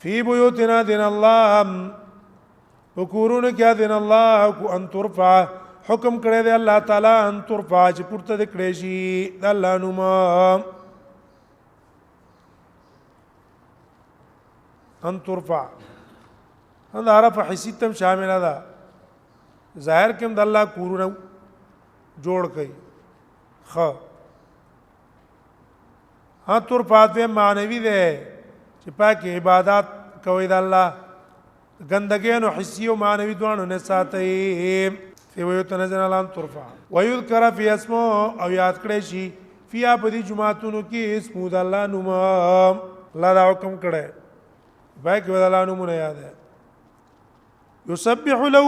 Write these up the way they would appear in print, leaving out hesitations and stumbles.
فی بیوتنا دین الله وکورونه کیا دین الله کو ان ترفع حکم کړی دی الله تعالی ان ترفع چې پورته د کړی شي د الله نوم ان ترفع دا عرف حسی تم شامل ده ظاهر کوم د الله کورونه جوړ کړي خ ها ترفع د معنوي ده چې پاکه عبادت کوي د الله ګندګي نو حسی او معنوي دوانو نه ساتي فی ویوتنا دین الله ان ترفع ويذكر فی اسمه او یاد کړی شي فیا په دې جمعاتونو کې اسم د الله نوم الله دا حکم کړی باقي د الله نومونه یاد ہے یسبح له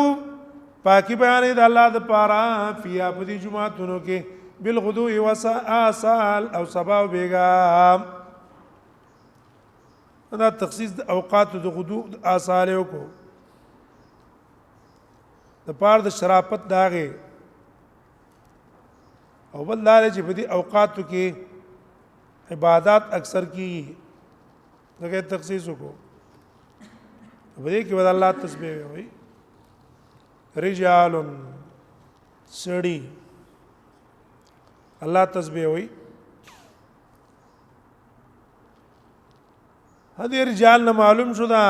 پاکی بیان د الله د پاره فیا په دې جمعاتونو کې بالغدو وآصال او صبا او بیګا دا تخصیص د اوقات د غدو آصال کو د پاره د شرافت داغه او بل لاره چې په دې اوقاتو کې عبادت اکثر کی دغه تخصیص کو په دې کې ود الله تسبیح وي رجال سړي الله تسبیح وي هدي رجال نه معلوم شو دا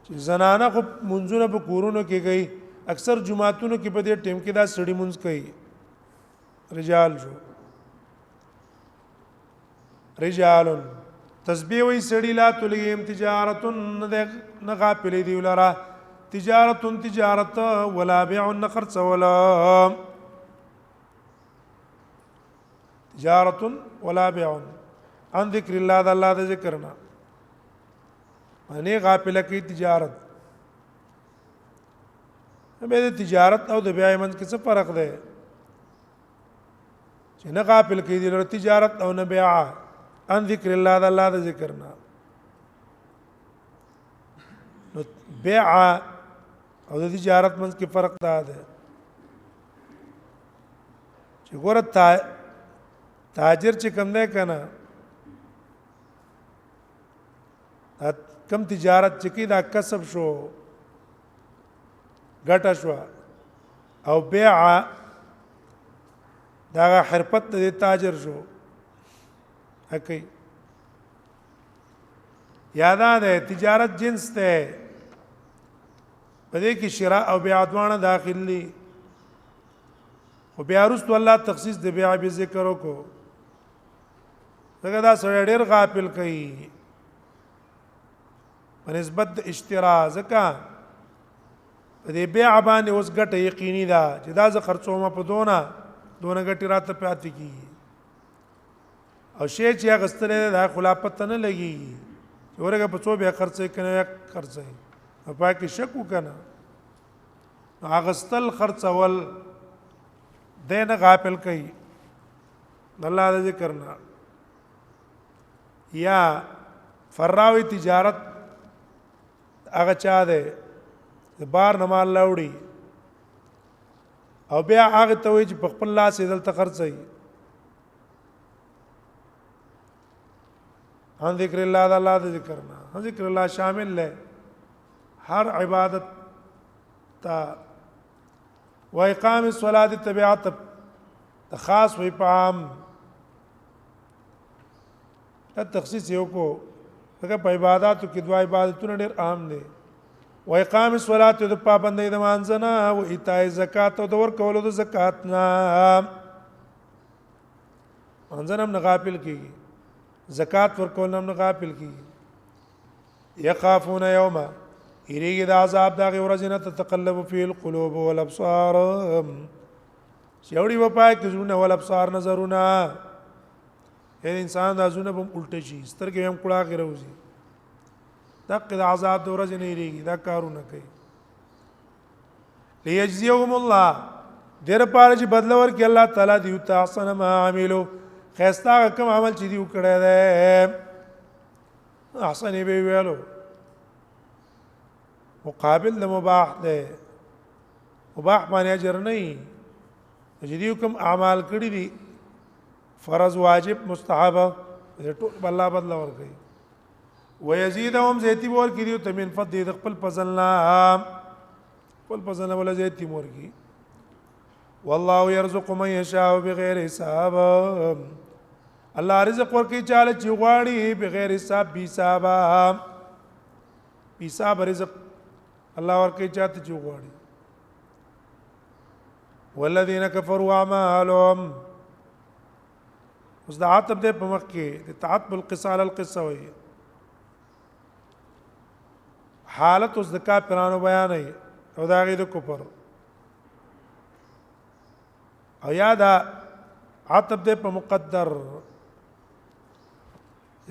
چې زنانه خو منځونه په کورونو کې گئی اکثر جمعاتونو کې په دې ټیم کې دا سړي منځ کوي رجال شو رجال تسبیح وی سړی لا تلهم تجارت نه غافل دی ولرا تجارت ولا بيع خرڅ ولا تجارت ولا بيع عن ذکر الله د الله د ذکرنا باندې غافل کی تجارت به د تجارت او د بیع منځ کې څه فرق دی چې نه غافل کی دی تجارت او نه بیع ان ذکر الله د الله د ذکرنا نو بیع او د تجارت منځ کې فرق ده چې ګوره تاجر چې کوم دی کنه کم تجارت چې کی دا کسب شو ګټه شو او بیع دا حرفت د تاجر شو هکې یاد ده تجارت جنس ته په دې کې شراء او بیع دواړه داخل دي خو بیا وروسته الله تخصیص د بیع به ذکر وکړو دغه دا سره ډېر غافل کوي په نسبت د اشترا ځکه په دې بیع باندې اوس ګټه یقیني ده چې دا ز خرڅومه په دونه ګټه راته پاتې کیږي او شی چې غستره دا خلافت نه لګي ورګه په څو به خرڅې کنه خرڅې په پاکي شک وکنه غستل خرڅول دین غافل کوي الله د ذکرنا یا فراوی تجارت هغه چا ده بار نه مال لاوړي او بیا هغه ته وي چې په خپل لاس یې دلته خرڅي ان ذکر الله د الله د ذکرنا ذکر الله شامل ہے ہر عبادت تا و اقام الصلاه تبعات خاص وي پام تخصیص یو کو هغه په عبادتو کې دوه عبادتونه ډېر عام دي و اقام الصلاه د پابندۍ د مانځنه او ایتای زکات او د ور کولو د زکات نه مانځنه نه غافل کیږي زکات ور کول نه غافل کیږي یخافون یوما یریږي د عذاب د ورځې نه تتقلب فی القلوب والابصار شوړي و پای کې زونه ول ابصار نظرونه هر انسان د زونه په الټه شي سترګې هم کړه کې راوځي دغه د عذاب د ورځې نه یریږي دا کارونه کوي لیجزیهم الله دیر پاره چې بدل ورکړي الله تعالی دی تحسن ما عملو خيستا کوم عمل چې دی وکړی دی احسن به ویلو مقابل د مباح دی مباح باندې اجر نه چې دی کوم اعمال کړی دي فرض واجب مستحب ټول الله بدل ورکړي ويزيدهم زيتي ور کړي ته من فضل د خپل فضلنا خپل فضل ولا زيتي ور کړي والله يرزق من يشاء بغير حساب الله رزق ورکړي چاله چې غواړي بغیر حساب بي حساب رزق الله ورکړي چاته چې غواړي والذين كفروا اعمالهم اوس د عتب د په مخ کې د تعتب القصه على القصه وي حالت اوس د کافرانو بیان ای او دا غي د کفر او یاد عتب د په مقدر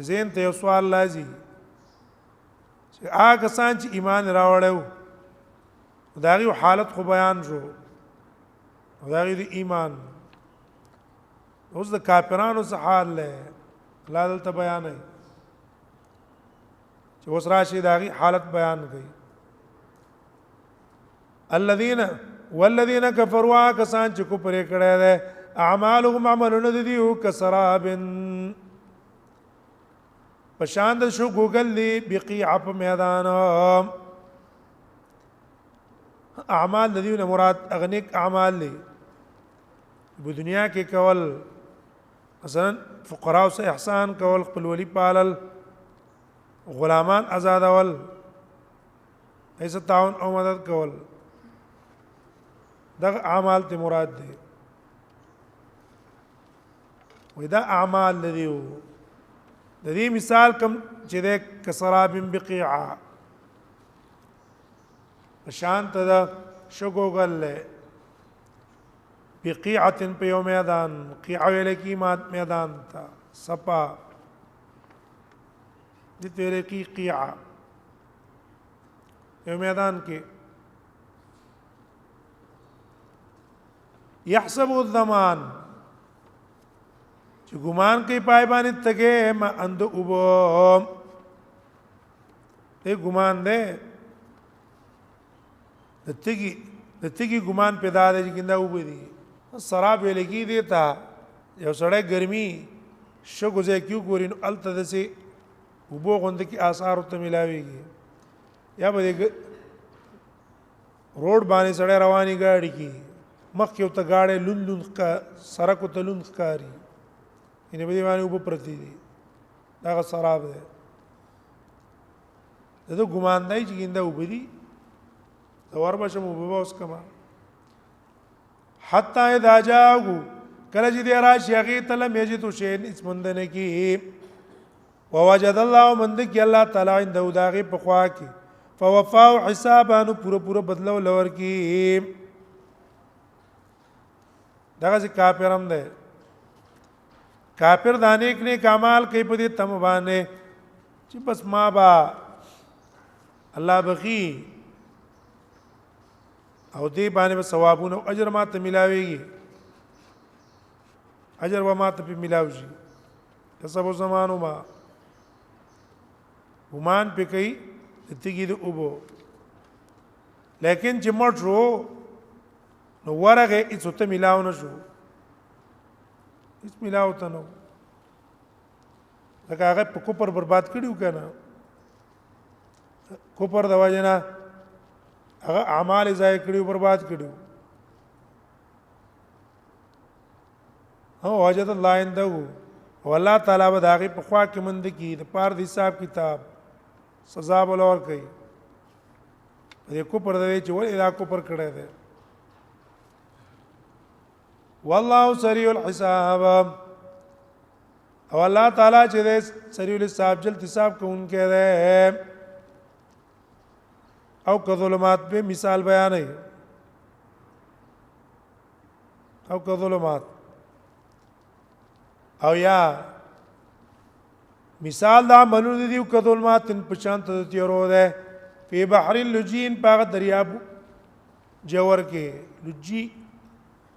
زين ته یو سوال لازم چې هغه سان چې ایمان راوړیو دا غي حالت خو بیان شو دا غي د ایمان اوس د کافرانو څه حال له لا دلته بیان ای چې اوس راشي دا غي حالت بیان کړي والذین کفروا کسان چې کو پرې کړه ده اعمالهم عملون دیو کسراب پشاند شو ګوګل دی بقيع په میدان اعمال دیو نه مراد اغنیک اعمال دی په دنیا کې کول مثلا فقراء او احسان کول خپل ولی پالل غلامان آزادول ایسا تعاون او مدد کول دا اعمال ته مراد دي ودا اعمال لدیو د دې مثال کم چې د کسراب بقيع شانت دا شګوګل بقيعه په یو میدان قيع ویل کی میدان تا صفا د تیرې کی قيع یو میدان کې يحسب الضمان چې ګمان کوي پای باندې تګه ما اند وبو ته ګمان ده د تګي ګمان پیدا ده چې کنده وبو دي سراب لګي دي تا یو سړی ګرمي شګوځه کیو ګورین الته دسي وبو غوند کی آثار ته ملاويږي یا به روډ باندې سړی رواني گاډي کی مخ یو ته گاډي لون کا سرکو ته لون ښکاری ینه به دی باندې وب پرتی دي دا سراب ده دا ګمان دی چې ګنده وبدي اور بشم وب اوس کما حتا اذا جاءوا کله چې دی راشي هغه تل میجتو شی اسمندنه کی ووجد الله من ذک الله تعالی عنده داغه په خوا کې فوفاو حسابانو پورا بدلو لور کی دغه کافر هم ده کافر دانه کې کمال کوي په دې تم باندې چې بس ما با الله بخي او دې باندې ثوابونه او اجر ما ته ملاويږي اجر و ما ته په ملاوي کسب زمانو ما ګمان په کوي تیګي د اوبو لیکن چې مړ شو نو ورغه هیڅ ته ملاو نه شو هیڅ ملاو ته نو لکه هغه په کوپر برباد کړیو کنه کوپر د واجنا هغه اعمال ضایع کړیو برباد کړیو هو وجد الله عنده والله تعالی به داغه په خوا کې مند کی د پار د حساب کتاب سزا بولور کوي دې کوپر د چې ولې دا کوپر کړه ده والله سریع الحساب او الله تعالی چې سریع الحساب جلد حساب کوونکی ده او کظلمات به مثال بیان ہے او کظلمات او یا مثال دا منو دي او کظلمات ان پشانت تیرو ده په بحر اللجین په دریاب جوور کې لجی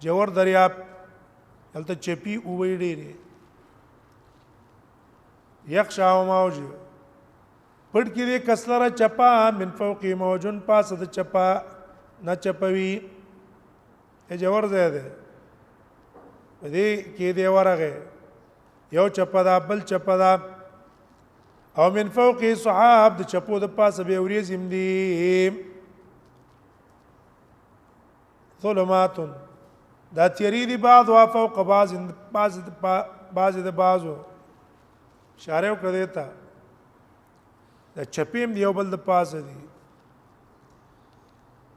جوور دریاب دلته چپی او وی ډېره یخشا او موج پټ کې دې کسلره چپا من فوقي موجن پاس د چپا نه چپوي ای جوور زه ده دې کې دې ورغه یو چپه دا بل چپه دا او من فوقه صحاب د چپو د پاسه به ورېځم دي ظلمات دا تیری دی بعض وا فوق بعض د بعضو اشاره وکړه ته دا چپیم دی یو بل د پاسه دي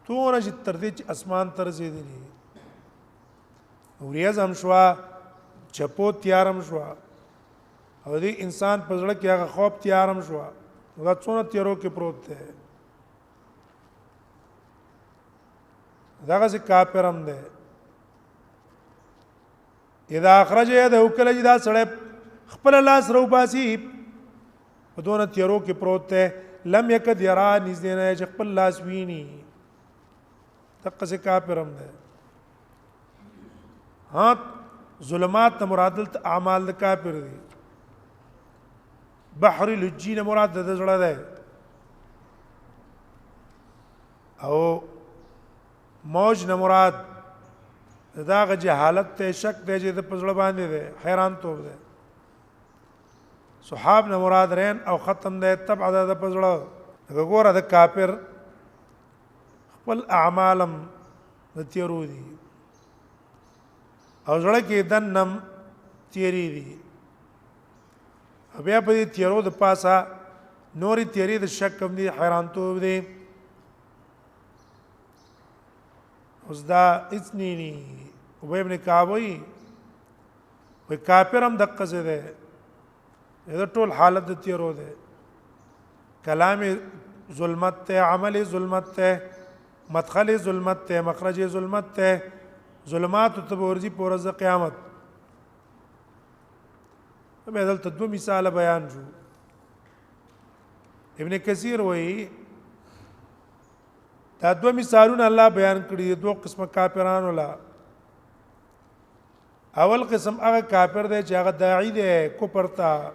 تونه چې تر دې چې اسمان تر زیدلی ورېځ هم شوا چپو تیارم شوا او دې انسان په زړه کې هغه خوب تیارم شوا دا څونه تیارو کې پروت دی داغه چې کافر هم دی اذا اخرج يده کله چې دا سړی خپل لاس رو باسي په دونه تیارو کې پروت دی لم يكد يرى نږدې نه چې خپل لاس ویني دغه چې کافر هم دی ها ظلمات مراد اعمال د کافر دي بحر لجین مراد د زړه ده او موج نه مراد داغه جهالت ته شک دی چې د پزړه باندې ده حیران توب ده صحاب نه مراد رین او ختم ده تبع د پزړه وګوره د کافر خپل اعمالم د تیرو دي او زړه کې دنم تیری دي بیا په دې تیرو د پاسه نوري تیری د شک کم دي حیران توب دي اوس دا اثنيني ابي ابن كعب وي کافر هم دقه څه ده دا ټول حالت د تیرو ده کلام ظلمت ته عمل ظلمت ته مدخل ظلمت ته مخرج ظلمت ته ظلمات تبورزی پورز قیامت به دلته دو مثال بیان شو ابن کثیر وایي دا دو مثالونه الله بیان کړي دو قسمه کافرانو لا اول قسم هغه کافر دی چې هغه داعی دی کفر ته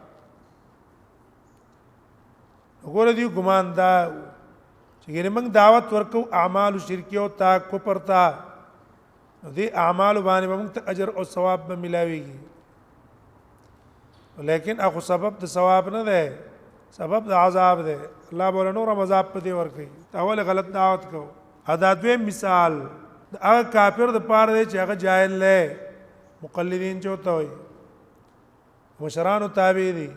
وګوره دی ګمان دا چې موږ دعوت ورکو اعمال شرکیو ته کفر ته دې اعمال باندې موږ ته اجر او ثواب به ملاويږي لیکن اخو سبب د ثواب نه ده سبب د عذاب ده الله بوله نور عذاب په دې ورکي اول غلط دعوت کو ادا دوی مثال هغه کافر د پاره دی چې هغه جاهل نه مقلدین چوته وي مشرانو تابع دي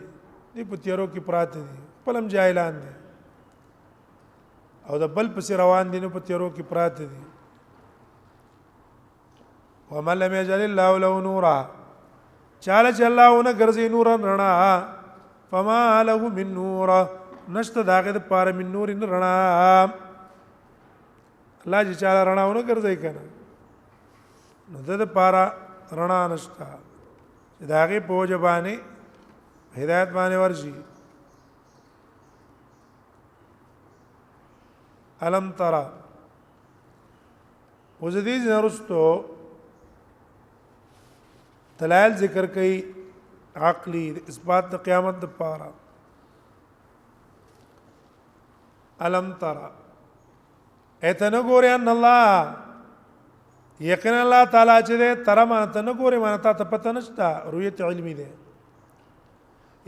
دې په تیرو کې پراته دي پلم جاهلان دي او د بل پس روان دي نو په تیرو کې پراته دي ومن لم يجعل الله له نورا چاله چې الله ونه ګرځي نور رڼا فما له من نور نشته داګه د پاره من نور رڼا الله چې چاله رڼا ونه ګرځي کنه نو د پاره رڼا نشته داګه په جبانه هدایت باندې ورشي الم ترى وزديز نرستو دلائل ذکر کوي عقلی اثبات د قیامت د پاره الم ترى ایتنه ګوري ان الله یقینا الله تعالی چې تر ما ته نه ګوري ما ته پته نشته رؤیت علمی ده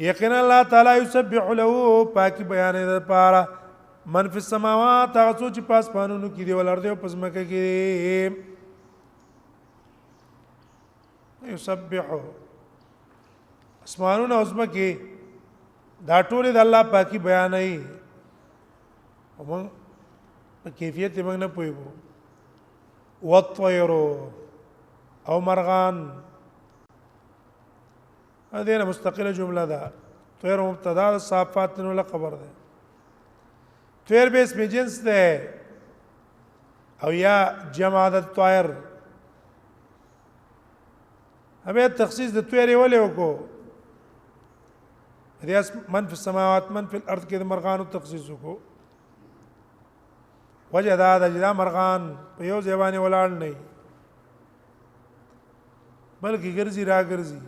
یقینا الله تعالی یسبح له پاکي بیان د پاره من فی السماوات هغه څو چې پاس پانونو کې دی ولرده او پسمکه کې یسبح اسمانونه اوسمکه دا ټول د الله پاکي بیانای او موږ په کیفیت موږ نه پوهیږو والطير او مرغان هذه مستقله جمله ده طير مبتدا صافات نو خبر ده طير به اسم جنس ده او یا جمع د طائر هغه تخصیص د طير ولې وکړو ریاض من فی السماوات من فی الارض کې د مرغانو تخصیص وکړو وجه دا د جدا مرغان په یو ځواني ولاړ نه بلکې ګرځي را ګرځي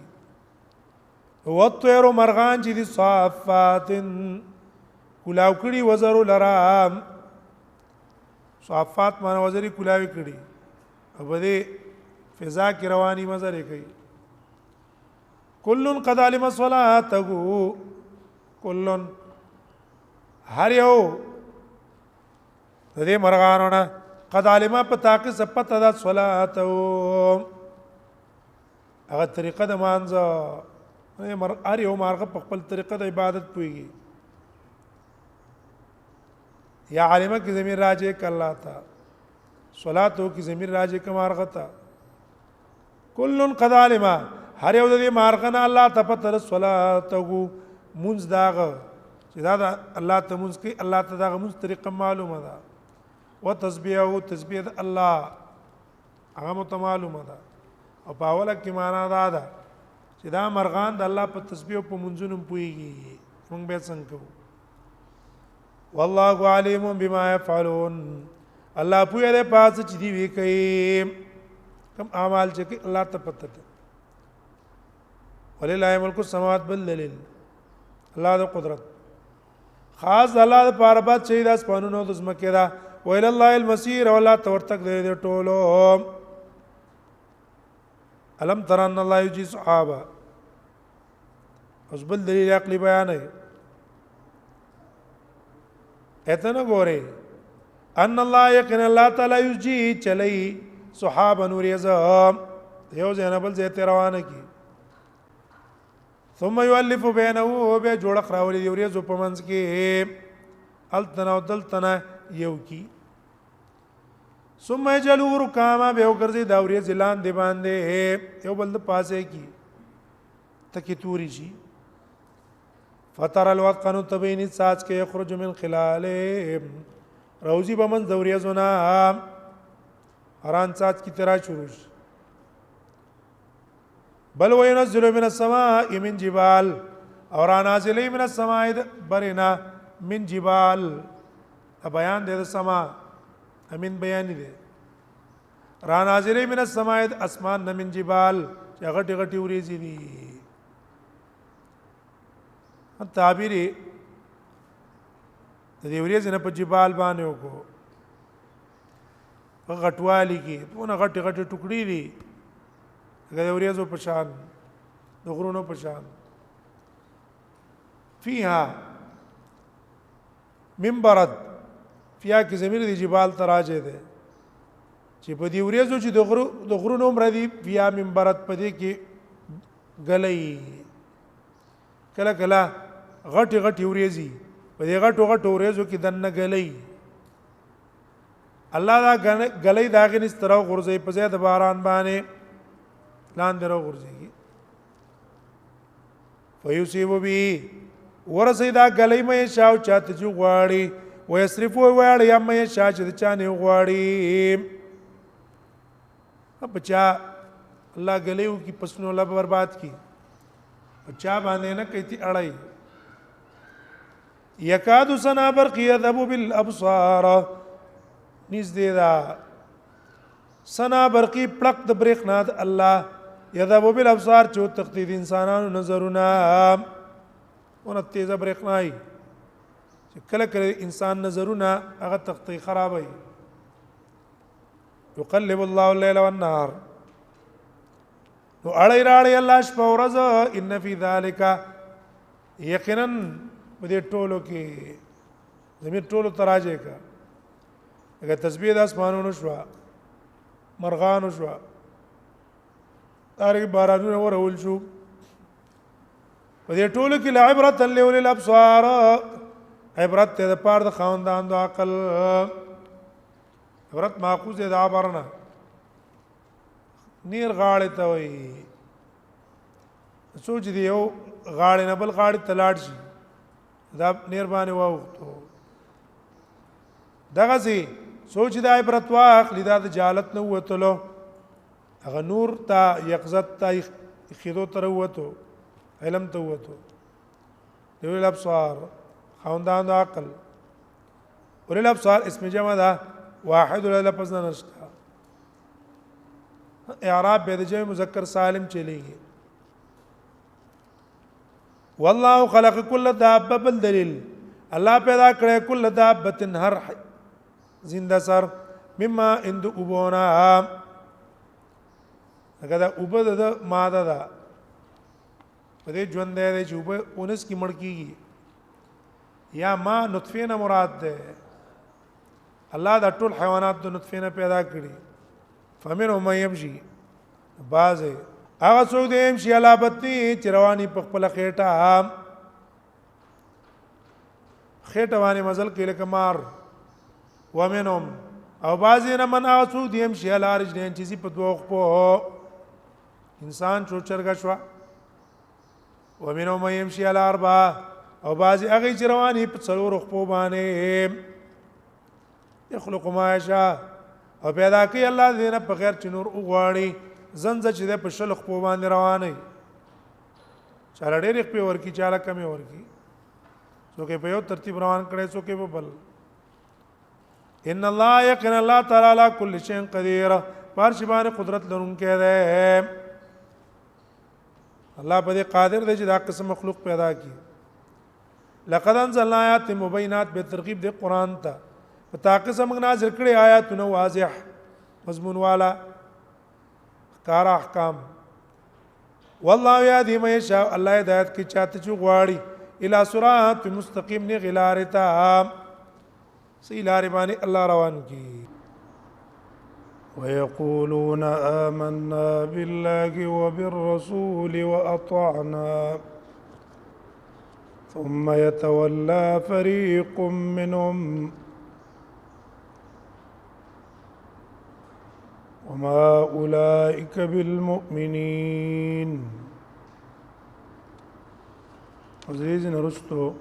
والطير مرغان چې دي صافات کلاو کړي وزرو لرام صافات معنی وزري کلاوي کړي او بده فضا کې رواني مزر کوي کل قد علم صلاته کل هر یو د دې مرغانو نه قد علم په تاکي سپت د صلاته هغه طریقه د مانځه هر یو مرغه په خپل طریقه د عبادت پويږي یا عالمه کی ضمیر راجع ک الله تا صلاتو کی ضمیر راجع ک مرغه تا کل قد علم هر یو د مرغه نه الله تپتر صلاته منز داغه چې دا الله ته منز کی الله ته داغه منز طریقه معلومه ده وتسبيحه تسبيح الله هغه متمعلومه ده او په اوله کې معنا ده چې دا مرغان د الله په تسبیح په منځونو پويږي موږ به څنګه کوو والله علیم بما يفعلون الله پوهه ده پاس چې دی وی کوي کوم اعمال چې الله ته پته ده ولله ملک السماوات بالدلیل الله د قدرت خاص الله د پاره بعد چې د اسمانونو د زمکه ده ویل الله المسير ولا تورتک دې ټولو الم تر ان الله يجي صحابه اوس بل دلیل عقلی بیان ہے اتنا ګوره ان الله يقين الله تعالی يجي چلی صحابه نور يزم یو زینبل زه روانه کی ثم يؤلف بينه وبه جوړ خراولي دی ورې زو پمنس کې التنا ودلتنا یو کی ثم يجلو ركاما به وګرځي دا ورې ځلان دی باندې یو بل پاسه کی تکي توري شي فتر الوقن تبين ساج کې يخرج من خلاله روزي بمن ذوريه زنا اران ساج کی طرح شروع بل وينزل من السماء من جبال اور نازل من السماء برنا من جبال بیان دے سما امین بیان دے را نازل من السماء اسمان من جبال غټي غټي وريزي دي تعبیر د دې ورځې نه په جبال باندې وکړو په غټوالي کې په غټي غټي ټوکړي دي د ورځو په شان د غرونو په شان فيها منبرد فيها کې زمير دي جبال تراجه ده چې په دې ورځو چې د غرونو مر دي فيها منبرد په دې کې غلې کله کله غټي غټي وريزي په دې غټو غټو وريزو کې دنه غلې الله دا غلې داغه نسترو غرزي په زید باران باندې لاندې راو غرزيږي فيصيب به ورسيدا غلې مې شاو چاته جو غواړي ويصرفو وړ یا مې شاچ چانه غواړي بچا الله غلېو کی پسنو لا برباد کی چا باندې نه کيتي اړای یکاد سنا برق يذهب بالابصار نږدې دا سنا برقي پړق د برېښنا د الله يذهب بالابصار چې تخدید انسانانو نظرونه ونه تیزه برېښناي چې کله کله انسان نظرونه هغه تختی خرابوي يقلب الله الليل والنهار نو اړای راړی الله شپه ورځ ان فی ذلک یقینا دې ټولو کې زمير ټولو تراجه کا اگر تسبیح د اسمانونو شو مرغانو شو تاریخ بارانونه ورول شو دې ټولو کې لعبرت لأولي الابصار عبرت ته د پاره د خواندان د عقل عبرت ماخوذ د عبرنا نیر غاړه ته وي سوچ دی یو غاړه نه بل غاړه تلاړ شي دا نیر باندې واوختو دغه سي سوچ دی عبرت واخ لدا د جالت نه وتلو هغه نور تا یقظت تا خیدو تر وته علم ته وته دی الابصار خوندان د عقل ور الابصار اسم جمع ده واحد لفظ نشته اعراب به د جمع مذکر سالم چلیږي والله خلق كل دابه بالدليل الله پیدا کړی کل دابه هر زنده سر مما اند وبونا هغه دا وبد د ماده ده په دې ژوند دی چې په 19 کې مړ کیږي یا ما نطفه نه مراد ده الله دا ټول حیوانات د نطفه نه پیدا کړي فمنهم من يمشي بعض هغه څوک دی يمشي على بطنه چې رواني په خپل خېټه باندې مزل کې لکه مار ومنهم او بعضی نه من هغه څوک دی يمشي على رجلين چې په دوه خپو انسان چورچرګه شو ومنهم من يمشي على اربعه او بعضی هغه چې رواني په څلور خپو باندې يخلق ما يشاء او پیدا کوي الله دې نه په غیر چې نور وغواړي زنځ چې په شل خپو باندې رواني چاله ډېر خپې ورکی چاله کمې ورکی څوک په یو ترتیب روان کړي څوک په بل ان الله یقین الله تعالی علی کل شیء قدیر پر شی باندې قدرت لرونکی دی الله په دې قادر دی چې دا قسم مخلوق پیدا کړي لقد انزلنا آیات مبینات به ترغیب دی قران ته په تاکه سمغ نازل کړي آیاتونه واضح مضمون والا کار احکام والله یهدی من یشاء الله هدایت کی چاته چې غواړي الى صراط مستقیم نه غلارتا سی لار باندې الله روان کی ويقولون آمنا بالله وبالرسول وأطعنا ثم يتولى فريق منهم وما أولئك بالمؤمنين عزیز نرستو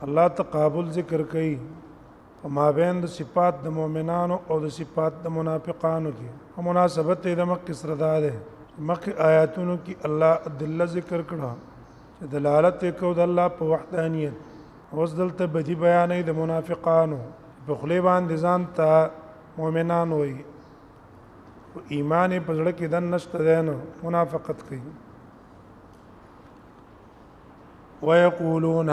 الله تقابل ذکر کوي ما بین د صفات د مؤمنانو او د صفات د منافقانو کې مناسبت د مکه سره ده مکه آیاتونو کې الله ادله ذکر کړه چې دلالت کوي د الله په وحدانیت اوس دلته بدی بیانې د منافقانو په خلی باندې ځان ته مؤمنان وي ایمان په زړه کې د نشته ده نو منافقت کوي ويقولون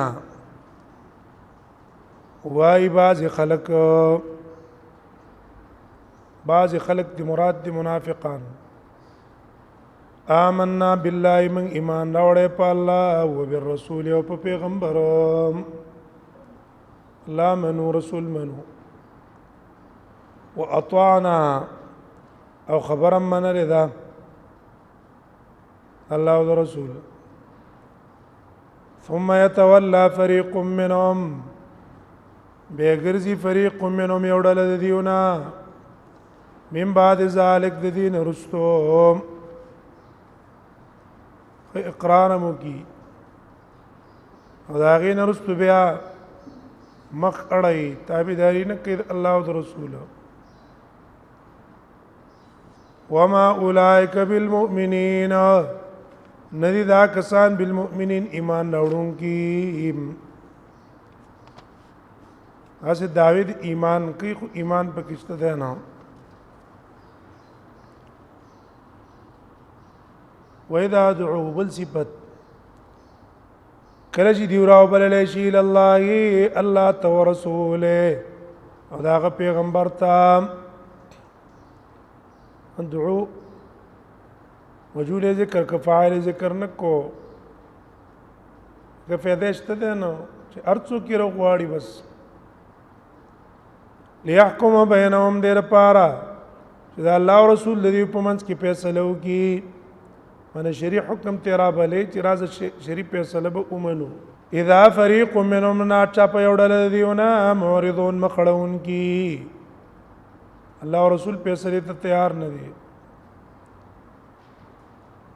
وای بعض خلق دی مراد دی منافقان آمنا بالله من ایمان راوړې په الله او بالرسول او په پیغمبر لا منو رسول منو واطعنا او خبرا من رضا الله او رسول ثم يتولى فريق منهم بیگرزی فریق منهم یوډل د دیونا من بعد ذلك د دین رستو اقرار مو کی او دا غین رستو بیا مخ اړای تابعداري نه کوي الله او رسول وما اولئک بالمؤمنین ندی دا کسان بالمؤمنین ایمان راوړون کی اسه داوید ایمان کوي خو ایمان پکشته ده نه واذا دعوا بالصفات کله چې دی راو بلل شي الله الله تو رسوله او دا پیغمبر ته ادعو وجود ذکر کفاعل ذکر نکو که فیدشت ده نو چې ارڅو کې روغواړي بس ليحكم بينهم دیر پارا چې دا الله او رسول دې په منځ کې فیصله وکي من شریع حکم تیرا بلې چې راز شریع فیصله به ومنو اذا فريق منهم ناچا په وړل دیونه معرضون مخړون کی الله او رسول فیصله ته تیار نه دي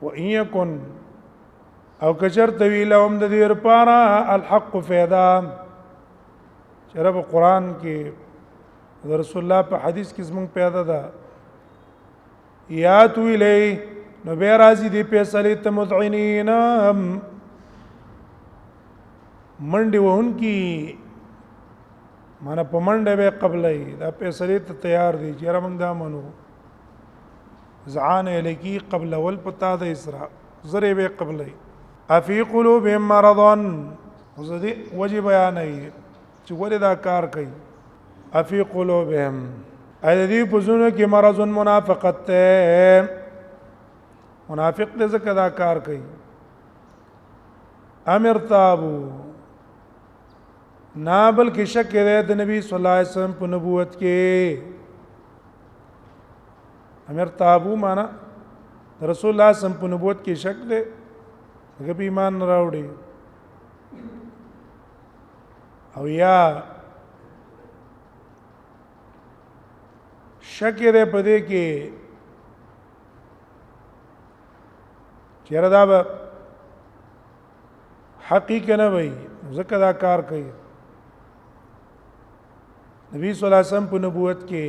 وان يكن او کچر طویلهم د دیر پارا الحق فیدا شرب قران کې رسول الله په حدیث کې زمونږ پیدا ده یا تو الی نو به راځي دی فیصله ته مذعنین منډي وون کی معنا په منډه به قبلې دا فیصله ته تیار دي چې موږ دا منو زعان الیکی قبل ول پتا د اسراء زری به قبلې افی قلوبهم مرض وزدي وجه بیان ای چې ولې دا کار کوي افی قلوبهم اې دې پزونو کې مرض منافقت ته منافق دې ځکه دا کار کوي. امر تابو نا بلکې شک دی د نبی صلی الله علیه وسلم په نبوت کې. امر تابو معنا رسول الله صلی الله علیه وسلم په نبوت کې شک دی، هغه په ایمان نه راوړي. او یا شک دی په دې کې چیرې دا به حقیقت نه وي، ځکه دا کار کوي. نبی صلی الله علیه وسلم په نبوت کې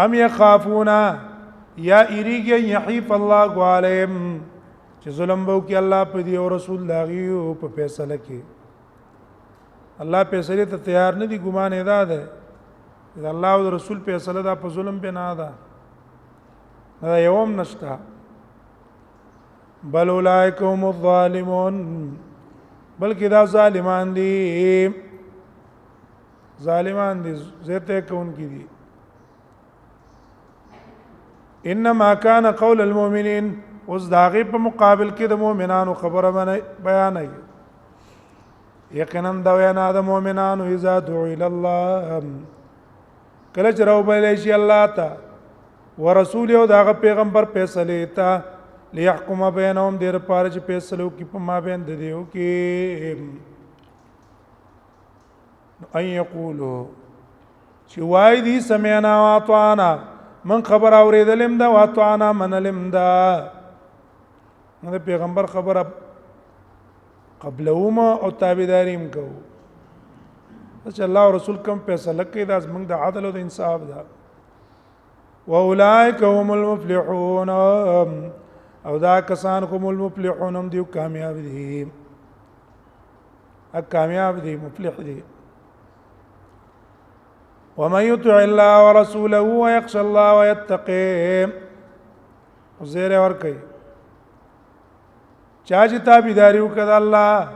ام یخافون یا اریږي یحیف الله علیهم چې ظلم وو کې الله په دی او رسول داغي او په فیصله کې الله فیصله ته تیار نه دي. ګمان ادا ده دا الله او رسول فیصله دا په ظلم به نه ده، دا یوم نشتا. بل اولئک هم الظالمون، بلکې دا ظالمان دي، ظالمان دي زیته کون کی دي. انما كان قول المؤمنين، اوس داغه په مقابل کې د مؤمنانو خبره بیانای. یقینا دا وینا د مؤمنانو اذا دعوا الى الله، کله چې راو بلې شي الله ته ورسول او داغه پیغمبر فیصله تا ليحكم بينهم دیر پاره چې فیصله وکي په ما بین د دیو کې ان یقولوا چې وای دي سمعنا واطعنا، من خبر اوریدلم دا واطعنا منلم دا. نو پیغمبر خبره قبلهم او تابعداریم کو چې الله او رسول کوم فیصله کوي دا زمونږ د عدل او د انصاف ده. واولئک هم المفلحون، او دا کسان هم المفلحون، هم دیو کامیاب دي، کامیاب دي، مفلح دي. ومن يطع الله ورسوله ويخشى الله ويتقي، زیر ورکي چا چې تابعداري وکړه الله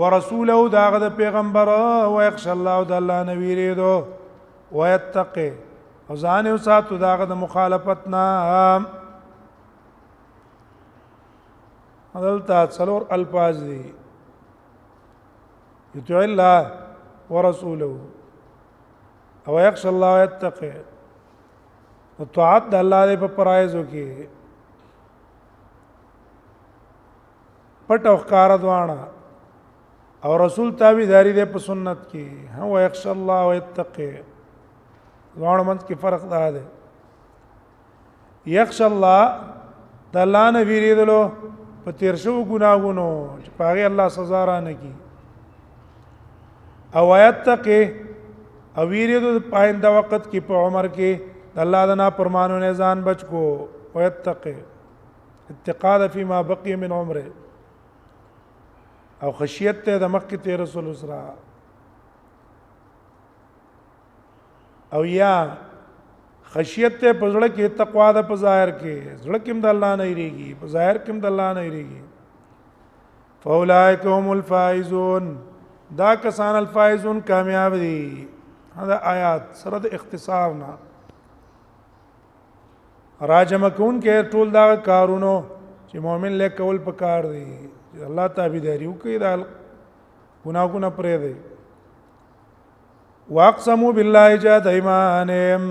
ورسوله داغه د پیغمبر او يخشى الله د الله نه ویریدو ويتقي او ځان یو ساتو داغه د مخالفت نه. عدالت څلور الفاظ دي، يطع الله ورسوله او يخشى الله ويتقي. طاعت د الله په پرایزو کې پټ او ښکار دوانه، او رسول تابعداري ده په سنت کې. هو يخشى الله ويتقي دوانه منځ کې فرق ده. يخشى الله د الله نه ویریدلو په تیر شو ګناهونو چې پاغه الله سزا را نه کی، او يتقي او ویریدو پاینده وخت کې په عمر کې د الله د نافرمانو نه ځان بچ کو. ويتقي اتقاء فيما بقي من عمره، او خشیت ته د مخ کې ته رسول اسرا. او یا خشیت ته په ځړه کې تقوا د په ظاهر کې، ځړه کې د الله نه یریږي، په ظاهر کې د الله نه یریږي. فاولئک هم الفائزون، دا کسان الفائزون کامیاب دي. دا آیات سره د اختصار نه راجم کون کې ټول دا کارونو چې مؤمن له کول پکار دي، الله تابعداري وکړي، دا ګناهونه پرې دي. واقسموا بالله جهد ایمانهم،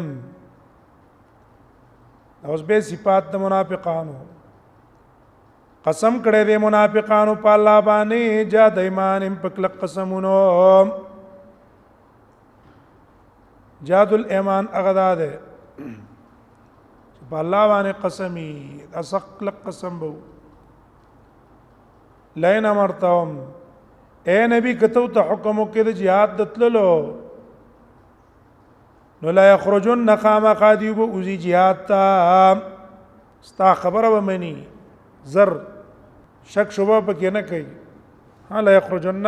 اوس به صفات د منافقانو، قسم کړي دي منافقانو په الله باندې جهد ایمانهم، په کلک قسمونو. جهاد الایمان اغدا ده په الله باندې قسمی، اسق لک قسم بو. لئن امرتهم، اے نبی کتو ته حکم وکړه د jihad دتللو، نو لا یخرجن خامخا دیو به اوزی jihad تا ستا خبره به منی، زر شک شوبه پکې نه کوي. ها لا یخرجن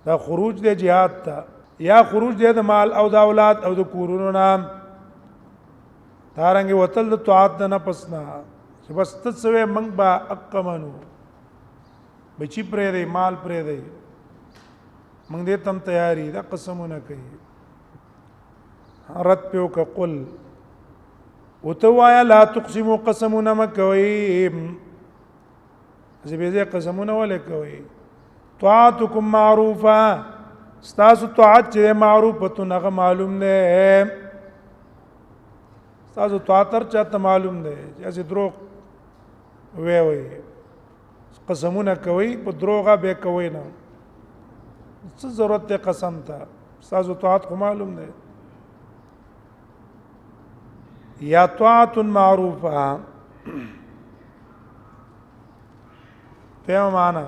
دا خروج د jihad تا، یا خروج د مال او د اولاد او د کورونو نام، دارنګ وتل د طاعت نه پسنا چې بس تسوي منګ با اقمنو بچی پرې دی، مال پرې دی، منګ دې تم تیاری دا قسمونه کوي. رد پیو کا قل وتوایا لا تقسموا قسمنا مکوي زبیزه قسمونه ولکوي طاعتكم معروفه استاسو طاعت چې معروفه نغه معلوم نه استاسو طاعت چاته معلوم نه چې دروغ وی قسمونه کوي په دروغه به کوي نه څه ضرورت ته قسم ته استاسو طاعت خو معلوم نه یا طاعت معروفه فهم معنا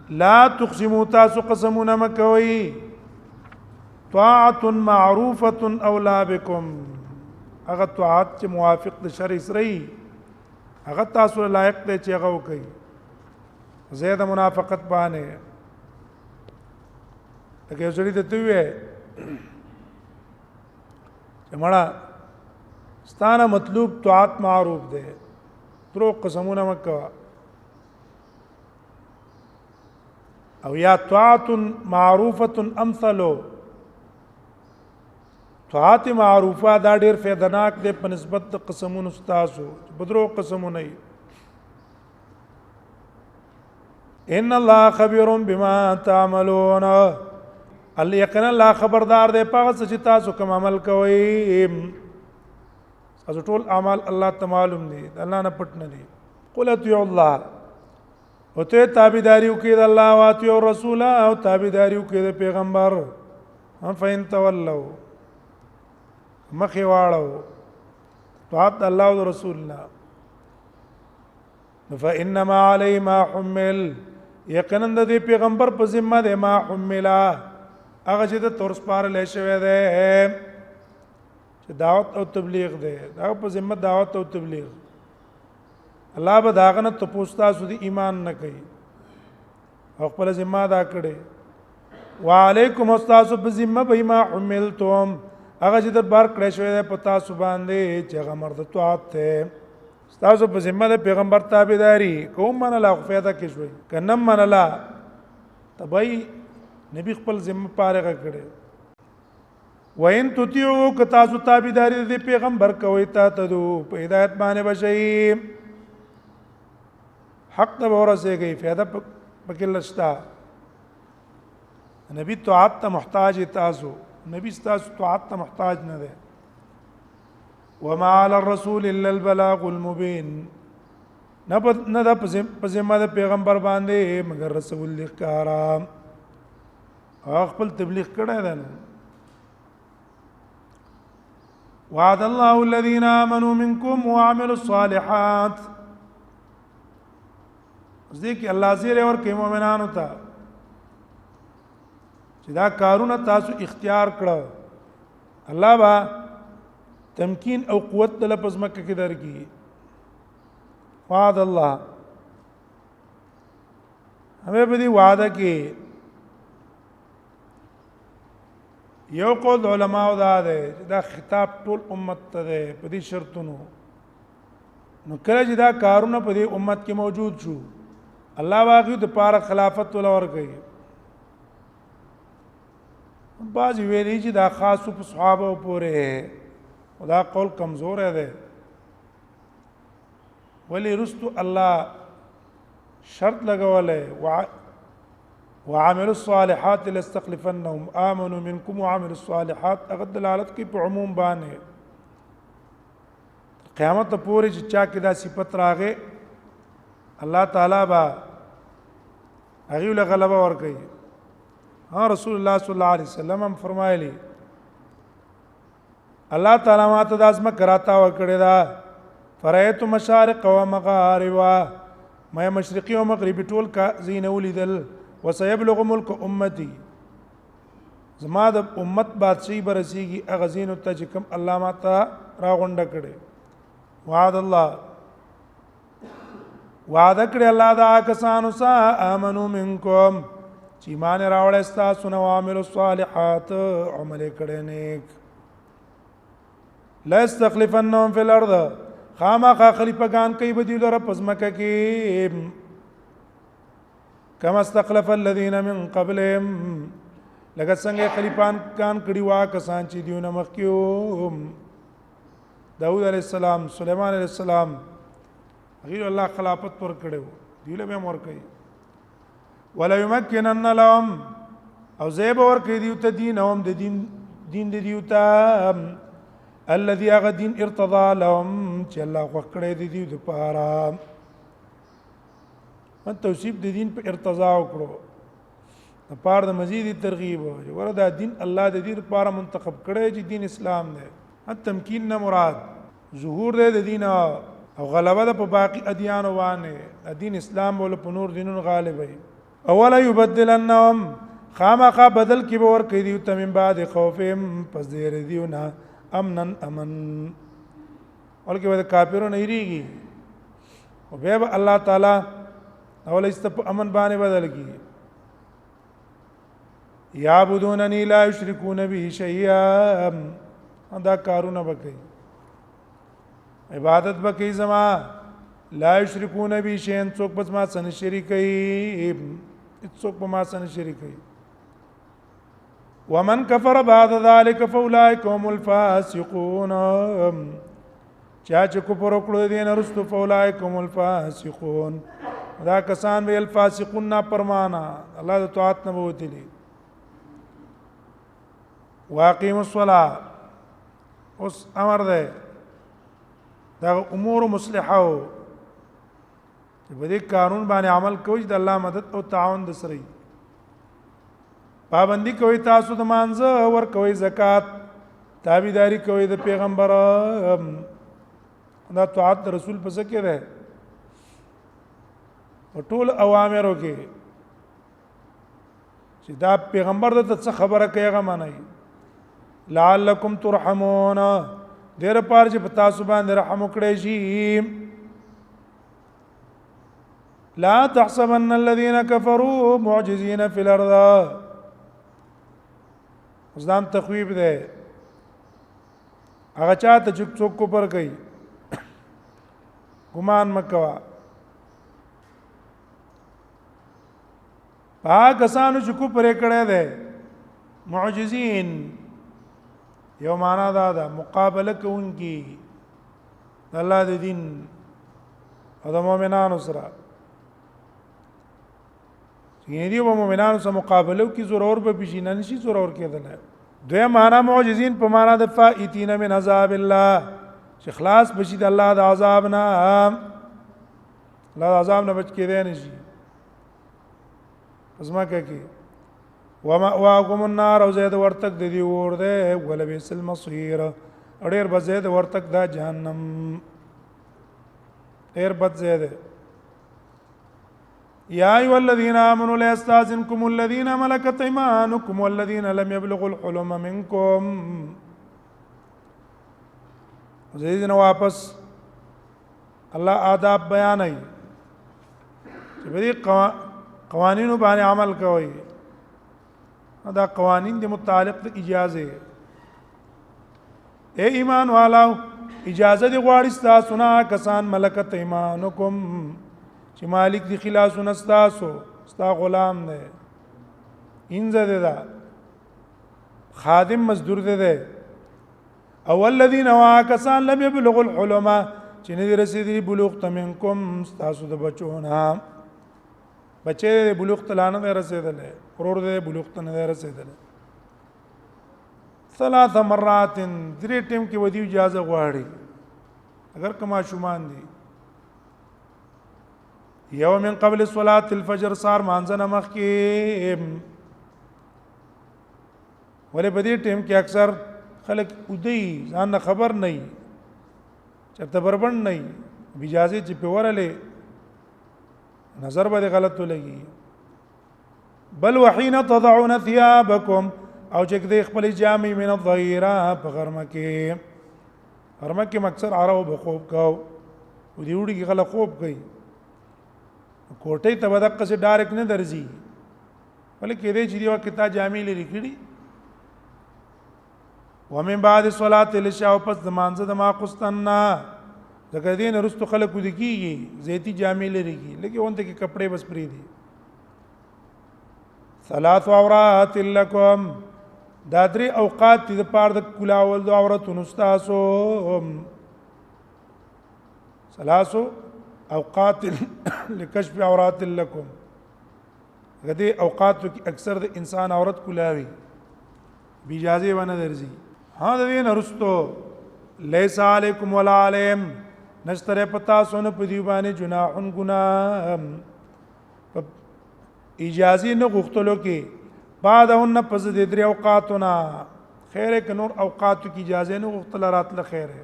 لا تقسموا تاسو قسمنا مکوي طاعت معروفه اولا بكم هغه طاعت چې موافق د شرع سره هغه تاسو لایق دی چې هغه وکړي زیاده منافقت باندې هغه ځړې ته وې چې مړه ستانه مطلوب طاعت معروف ده ترو قسمونه مکوا او یا طاعت معروفه امثلو طاعت معروفه دا ډیر فیدناک ده په نسبت د قسمونو استاسو بدرو قسمونه ان الله خبير بما تعملون الیقین الله خبردار ده په څه چې تاسو کوم عمل کوئ از ټول اعمال الله ته معلوم دي الله نه پټ نه دي قل اطیعوا الله او ته تابعداري وکړه د الله او اطیعوا الرسول او تابعداري وکړه د پیغمبر هم فین تولوا مخې واړو طاعت الله او رسول الله فانما علی ما حمل یقینا د پیغمبر په ذمہ ده ما حملا هغه چې د تور سپارل شوی ده دعوت او تبلیغ ده دا په ذمہ دعوت او تبلیغ الله به داغه نه تپوستا سو دي ایمان نه کوي او خپل ذمہ ادا کړي وعلیکم استاذ په ذمہ به ما حملتم هغه چې د بار کړی شوی ده پتا سو باندې چې هغه مرد طاعت ته استاذ په ذمہ د پیغمبر تابعداري کوم من لا فایده کې شوی کنه من لا تبای نبی خپل ذمہ پاره کړي وین تطیعو کتا سو تابعداري د پیغمبر کوي تا تدو په هدایت باندې بشي حق ته ورسه گئی فائدہ پکې لستا نبی طاعت ته محتاج تاسو نبی تاسو طاعت ته محتاج نه ده وما على الرسول الا البلاغ المبين نه د پزما د پیغمبر باندې مگر رسول لکارا خپل تبلیغ کړه ده وعد الله الذين آمنوا منكم وعملوا الصالحات ځکه الله زیر اور کې مؤمنانو ته چې دا کارونه تاسو اختیار کړه الله با تمکین او قوت د لفظ مکه کې درکې وعد الله هغه به دي وعده کې یو قول علماء دا ده دا خطاب ټول امت ته ده په دې شرطونو نو کله چې دا کارونه په دې امت کې موجود شو الله واغې د پاره خلافت ول ورګي بعض ویلي چې دا خاص په صحابه پورې دا قول کمزور ده ولی رستو الله شرط لګولې وعملوا الصالحات لاستخلفنهم امنوا منكم وعملوا الصالحات اغد دلالت کی په عموم باندې قیامت پورې چې چا کې دا صفت راغې الله تعالی با هغه له غلبه ور کوي ها رسول الله صلی الله علیه وسلم هم فرمایلی الله تعالی ماته د ازمه کراتا وکړه دا فرایت مشارق و مغارب ما مشرقي او مغربي ټول کا زین ولیدل وسيبلغ ملك امتي زما د امت بادشاہي برسيږي اغزين ته چې کوم الله ماته راغونډه کړي وعد الله وعده کړی الله دا کسانو سا امنو منکم چې ایمان راوړل تاسو نو عامل الصالحات عمل کړي نیک لا استخلفنهم فی الارض خامخ خلیفګان کوي بدی لره پزمکه کې کما استخلف الذين من قبلهم لکه څنګه خلیفان کان کړي وا کسان چې دیونه مخکیو داود علیہ السلام، سلیمان علیہ السلام، غیر الله خلافت ور کړو دی له مور کوي. ولا يمكنن لهم او زيب ور کوي دی ته دینهم د دین دی ته الذي غدين ارتضى لهم چې الله وکړي دی د پاره. ان توصیف د دین په ارتضا وکړو د پاره د مزید ترغیب وردا دین الله د دې لپاره منتخب کړی چې دین اسلام دی. التمکین نه مراد ظهور دی د دین او غلبه ده په باقی ادیان باندې. دین اسلام ول په نور دینونو غالب وي. اولا یبدلنهم خامخا بدل کی به ور کوي دی ته من بعد خوفهم پس دې دیونه امنن امن ولکه د کافرونو یریږي او به الله تعالی اول است امن باندې بدل کی. یعبدوننی لا یشرکون به شیئا دا کارونه وکي عبادت وکي زما لا یشرکون به شیئا څوک پس ما سن شریکي څوک په ما سن شریکي. ومن كفر بعد ذلك فاولئك هم الفاسقون چا چې کفر وکړو دین رستو فاولئك هم الفاسقون دا کسان به الفاسقون نا پرمانا الله د طاعت نه بوتلی. واقیم الصلاه اوس امر ده دا امور مصلحه په دې قانون باندې عمل کوي د الله مدد او تعاون د سره پابندي کوي تاسو د مانزه ور کوي زکات تابعداري کوي د پیغمبر دا طاعت رسول په څه کې ده او ټول اوامرو کې چې دا پیغمبر د څه خبره کوي هغه معنی لعلکم ترحمون دیر پار چې پتا سو باندې رحم وکړي شي. لا تحسبن الذين كفروا معجزين في الارض ځان تخویب ده هغه چاته چې څوک کو پر کوي ګمان مکوا پاکستان چې کو پرې کړه ده معجزین یو معنا دا مقابله کوونکی الله د دین او د مؤمنانو سره چې دی په مؤمنانو سره مقابله کی ضرور به بشینه نشي ضرور کېدل. دوی معنا معجزین په معنا د فائتین من عذاب الله چې خلاص بشي د الله د عذاب نه الله د عذاب نه بچ کېدای نشي. پس ما کوي وما واقم النار او زید ورتک د دی ور ده ول بیس المصير اړیر بزید ورتک دا جهنم ډیر بد زید. یا ایو الذین آمنوا لا یستاذنکم الذین ملکت ایمانکم والذین لم یبلغوا الحلم منکم. زیدنا واپس الله آداب بیانای چې به قوانینو باندې عمل کوي. دا قوانین د متعلق د اجازه اے ایمان والو اجازه دی غواړي تاسو نه کسان ملکت ایمانکم چې مالک دی خلاص نستاسو ستا غلام دی انځه دی دا خادم مزدور دی دی او الذين واکسان لم يبلغوا الحلم چې نه رسیدلی بلوغ تمنکم تاسو د بچونه بچې بلوغ تلانه رسیدل ورور دې بلوغ ته نه رسیدل. ثلاث مرات درې ټیم کې ودی اجازه غواړي اگر کما شومان دي. یو من قبل صلاه الفجر سار مانځنه مخ کې ولې په دې ټیم کې اکثر خلک ودی ځان خبر نه چرته بربند نه اجازه چې په ورله نظر به غلط لګي. بل وحين تضعون ثيابكم او چې د خپل جامې من الظهيره په غرمه کې مکسر عرب خوب کاو او دی وړي کې غل خوب کوي کوټې ته بدقه سي ډایرکټ نه درځي بلکې دې چې دی وخت ته جامې لري کړي. ومن بعد صلاه العشاء پس د مانځه د ما قستنا ځکه دین رستو خلق د کیږي زيتي جامې لري کی لکه اونته کې کپڑے بس پری دي. ثلاث عورات لكم دا درې اوقات د پاره د کلاول د عورتونو استاسو ثلاث اوقات لکشف عورات لكم غدي اوقات کې اکثر د انسان عورت کولاوي بیجازه ونه درځي ها د دې نرستو ليس علیکم ولا علیم نشتره پتا سونه په دی باندې جناح گناہ اجازه نه غختلو کې بعدهن پس د درې اوقاتنا خیر ک نور اوقات کی اجازه نه غختل راتله خیره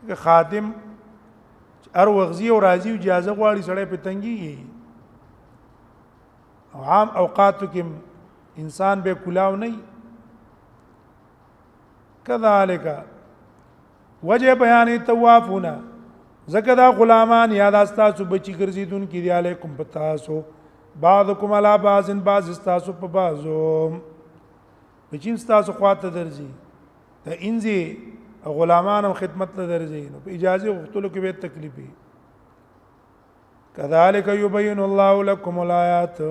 که خادم ار وغزي او راضي اجازه غواړي سړی په تنګي او عام اوقات کې انسان به کلاو نه کذالک وجه بیان توافون زکه دا غلامان یاد استاسو بچی ګرځیدون کې دی علیکم پتاسو بعضکم علی بعض بعض استاسو په بعضو بچی استاسو خواته درځي ته انځي غلامان او خدمت ته درځي نو په اجازه غوښتلو کې به تکلیف وي کذالک یبین الله لكم الآیات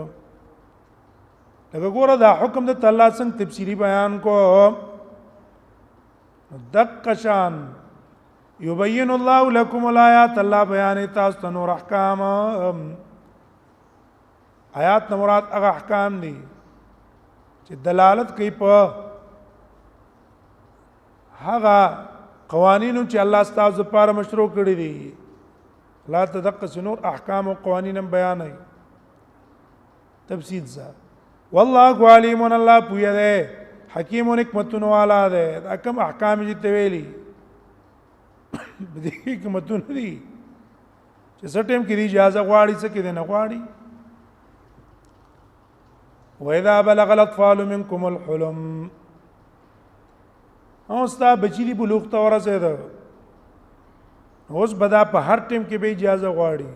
لکه ګوره دا حکم د الله څنګه تفصیلی بیان کو دقشان یبین الله لكم الآیات الله بیان تاسو ته نور احکام آیات نه مراد هغه احکام دي چې دلالت کوي په هغه قوانینو چې الله ستاسو لپاره مشروع کړی دي لا تدقس نور احکام او قوانین بیان ای تفصیل ځه والله علیم الله پویا ده حکیم حکمتون والا ده حکم احکام چې تویلی دې حکمتون دي چې سټیم کې اجازه غواړي څه کې نه غواړي واذا بلغ الاطفال منكم الحلم او ستا بچی دی بلوغ ته ورسېده اوس بدا په هر ټیم کې به اجازه غواړي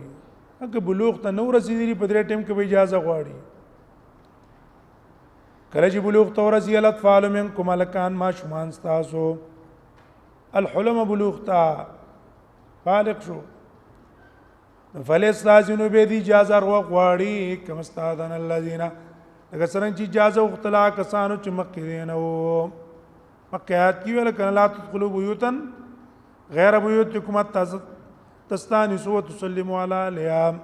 اګه بلوغ ته نو رسیدلی په درې ټیم کې به اجازه غواړي کله چې بلوغ ته ورسېږي الاطفال منکم الکان ما شومان تاسو الحلم بلوغ ته بالغ شو فلستاذنوا به دی اجازه غواړي کما استاذن الذين اگر څنګه چې اجازه وختلا کسانو چې مکه دینو مکیات کی ویل کنا لا تدخلوا بیوتا غیر بیوتکم تستانسوا وتسلموا علی الیام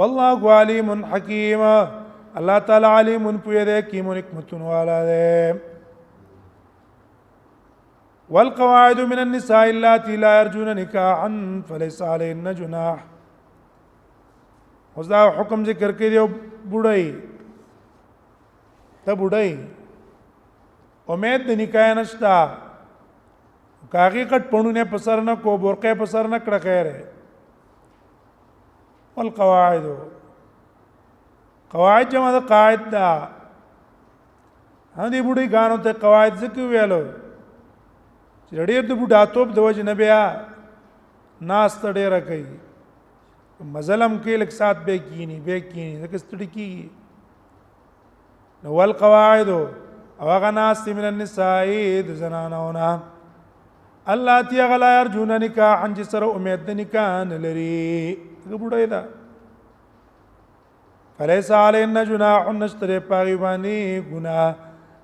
والله علیم حکیم الله تعالی علیم پوی دے حکیم حکمتون والا دے والقواعد من النساء اللاتي لا يرجون نکاحا فليس عليهن جناح اوس دا حکم ذکر کړي بوډای ته بوډای امید د نکاح نشتا کاغي کټ پړونه پسر نه کو برقه پسر نه کړه خیر والقواعد قواعد جمع د قاعد دا هدي بوډي غانو ته قواعد ذکر ویلو چې ډېر د بوډا توپ د وجه نه بیا ناس ته ډېر کوي مظلم کې لک سات به کینی زکه ستړي کی نو والقواعد او هغه ناس من النساء د زنانونه الله تی غلا ارجون نکاح ان جسر امید د نکاح لري بوډای دا فليس عليهن جناح نشتر پاغي باندې ګناه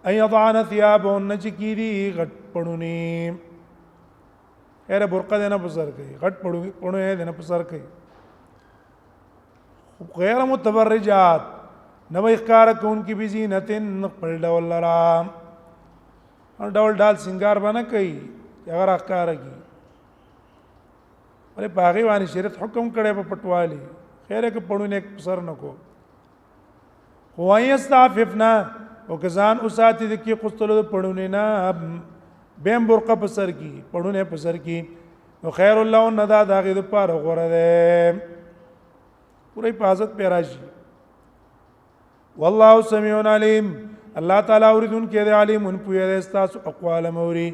اي يضعن ثيابهن چکيري غټ پړونی هر برقه دنه بسر کوي غټ پړونه دنه بسر کوي غیر متبرجات نو اخکار کون کی بزینتن پر ډول لرا ډول ډال سنگار باندې کوي اگر اخکار کی ولې باغی باندې شریعت حکم کړي په پټوالي خیره کې پړونه سر نکو وایستعففنا وکزان اساتی د کی قستلو پړونه نه بهم برقه په سر کی پړونه په سر کی نو خیر الله ندا داغه د پاره غره ده پوری حفاظت پیراشي والله سميع عليم الله تعالی اوریدون کې دی علیم ان پوی دی تاسو اقوال موري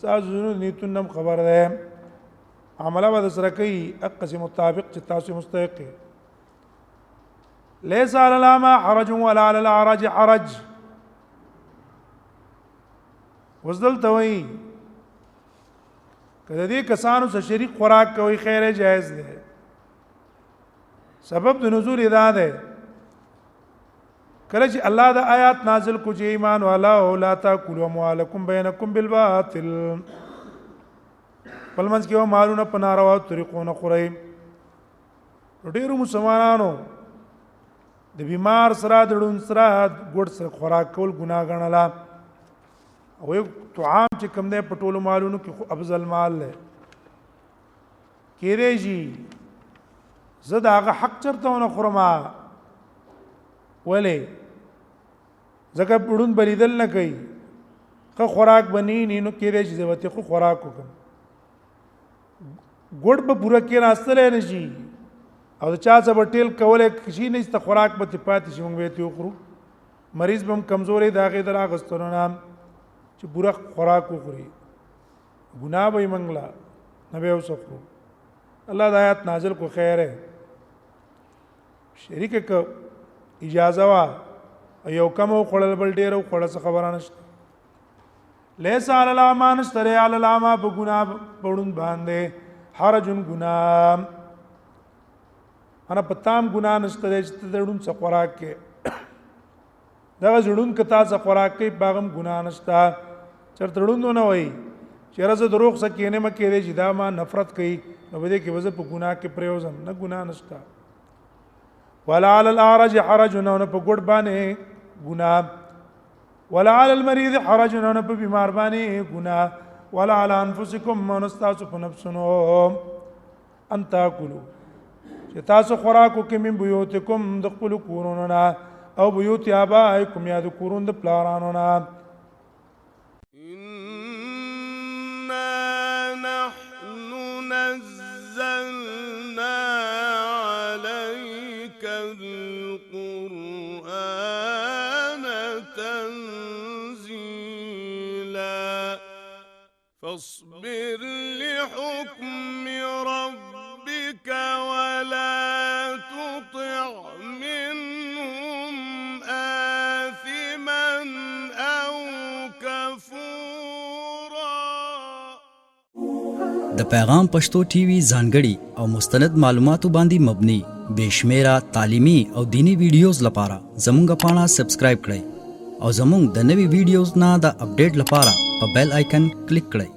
تاسو نیتونم خبر ده عمله به سره کوي اقسم مطابق چې تاسو مستحق ليس على الاعمى حرج ولا على الاعرج حرج وزدل توي کله دې کسانو سره شریک خوراک کوي خیر جائز ده سبب د نزول ادا ده کله چې الله د آیات نازل کو چې ایمان والا او لا تاکلوا اموالکم بینکم بالباطل خپل منځ کې مالونه په ناروا طریقو نه خورئ. ډېرو مسلمانانو د بیمار سره د ړوند سره ګډ سره خوراک کول ګناه ګڼله او یو طعام چې کوم دی په ټولو مالونو کې خو افضل مال دی. کېدای شي زه د هغه حق چېرته ونه خورم. ولې ځکه ړوند به لیدل نه کوي، ښه خوراک به نه نو کېدای شي زه به ښه خوراک وکړم. ګوډ به پوره کېناستلی نه شي او د چا څه به ټیل کولی شي نشته، خوراک به ترې پاتې شي، موږ به یې وخورو. مریض به هم کمزوری د هغې د راغستلو نه چې پوره خوراک وخوري، ګناه به یې منګله نه به یې اوس خورو. الله د آیات نازل کو خیر ہے شریک که اجازه وا یو کم وخوړل بل ډېر وخوړه څه خبره نشته. لیس علی الاعمى نشته دی علی الاعمى په ګناه په ړوند باندې حرج ګناه، انا په تام ګناه نشته دی چې ته د ړوند څه خوراک کې دغه ړوند که تا څه خوراک کوي په هغه هم ګناه نشته. چېرته ړوند ونه وایي چېره زه دروغ څه کېنې مه کېدی چې دا ما نفرت کوي نو په دې کې به زه په ګناه کې پرېوځم، نه ګناه نشته. ولا علی الاعرج حرج نه په ګوډ باندې ګناه، ولا علی المریض حرج نه په بیمار باندې ګناه، ولا علی انفسکم من استاسو په نفسونو ان تاکلوا چې تاسو خوراک وکړئ من بیوتکم د خپلو کورونو نه او بیوت آبائکم یا د کورونو د پلارانو نه. فاصبر لحكم ربك ولا تطع منهم آثما أو كفورا. د پیغام پښتو ټي وي ځانګړي او مستند معلوماتو باندې مبني بشمیره تعلیمي او دینی ویډیوز لپاره زموږ پاڼه سبسکرایب کړئ او زموږ د نوي ویډیوز نه د اپډیټ لپاره په بیل آیکن کلیک کړئ.